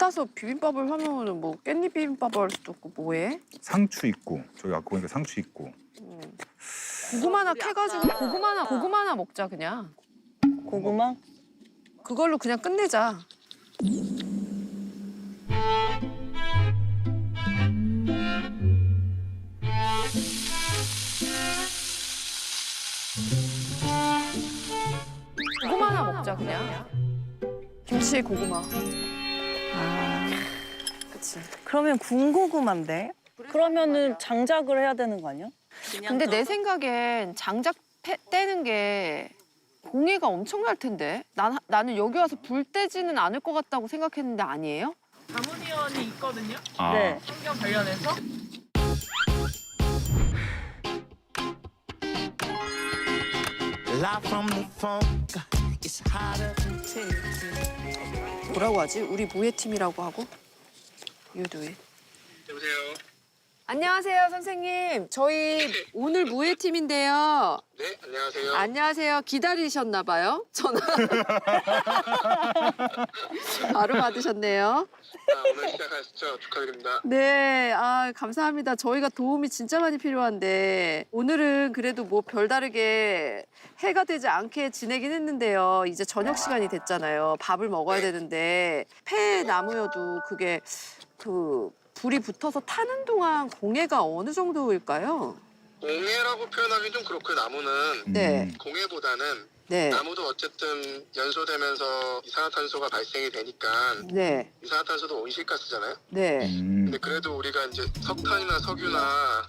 따서 비빔밥을 하면은 뭐 깻잎 비빔밥 할 수도 있고 뭐해? 상추 있고 저기 아까 보니까 상추 있고. 고구마나 캐가지고 고구마나 먹자 그냥. 고구마? 그걸로 그냥 끝내자. 고구마나 먹자 그냥. 김치에 고구마. 아, 그치. 그러면 군고구마인데? 그러면은 장작을 해야 되는 거 아니야? 근데 내 생각엔 장작 떼는 게 공해가 엄청날 텐데. 나는 여기 와서 불 떼지는 않을 것 같다고 생각했는데 아니에요? 자문위원이 있거든요. 아. 네. 환경 관련해서. Live from the phone, it's harder to take. 뭐라고 하지? 우리 무예팀이라고 하고? 유도회. 여보세요. 안녕하세요, 선생님. 저희 오늘 무예팀인데요. 네, 안녕하세요. 안녕하세요. 기다리셨나 봐요. 전화. 바로 받으셨네요. 오늘 시작하셨죠? 축하드립니다. 네, 감사합니다. 저희가 도움이 진짜 많이 필요한데 오늘은 그래도 뭐 별다르게 해가 되지 않게 지내긴 했는데요. 이제 저녁 시간이 됐잖아요. 밥을 먹어야 되는데 폐 나무여도 그게 불이 붙어서 타는 동안 공해가 어느 정도일까요? 공해라고 표현하기 좀 그렇고요. 나무는 네, 공해보다는 네, 나무도 어쨌든 연소되면서 이산화탄소가 발생이 되니까 네, 이산화탄소도 온실가스잖아요. 네. 근데 그래도 우리가 이제 석탄이나 석유나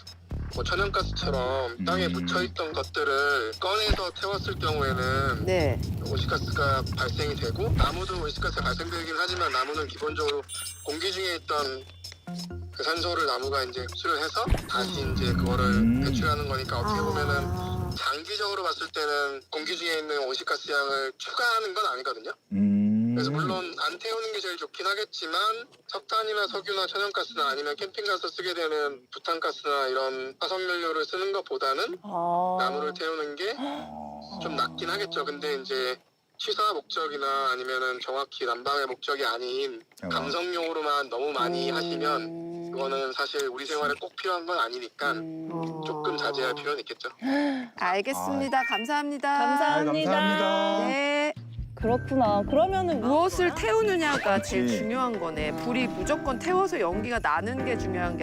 뭐 천연가스처럼 땅에 묻혀있던 것들을 꺼내서 태웠을 경우에는 네. 온실가스가 발생이 되고 나무도 온실가스가 발생되긴 하지만 나무는 기본적으로 공기 중에 있던 그 산소를 나무가 이제 흡수를 해서 다시 이제 그거를 배출하는 거니까 어떻게 보면은 장기적으로 봤을 때는 공기 중에 있는 온실가스 양을 추가하는 건 아니거든요. 그래서 물론 안 태우는 게 제일 좋긴 하겠지만 석탄이나 석유나 천연가스나 아니면 캠핑가스 쓰게 되는 부탄가스나 이런 화석연료를 쓰는 것보다는 나무를 태우는 게 좀 낫긴 하겠죠. 근데 이제 취사 목적이나 아니면은 정확히 난방의 목적이 아닌 감성용으로만 너무 많이 하시면 그거는 사실 우리 생활에 꼭 필요한 건 아니니까 조금 자제할 필요는 있겠죠. 알겠습니다. 감사합니다. 감사합니다. 감사합니다. 네. 그렇구나. 그러면은 무엇을 태우느냐가 제일 그치. 중요한 거네. 불이 무조건 태워서 연기가 나는 게 중요한 게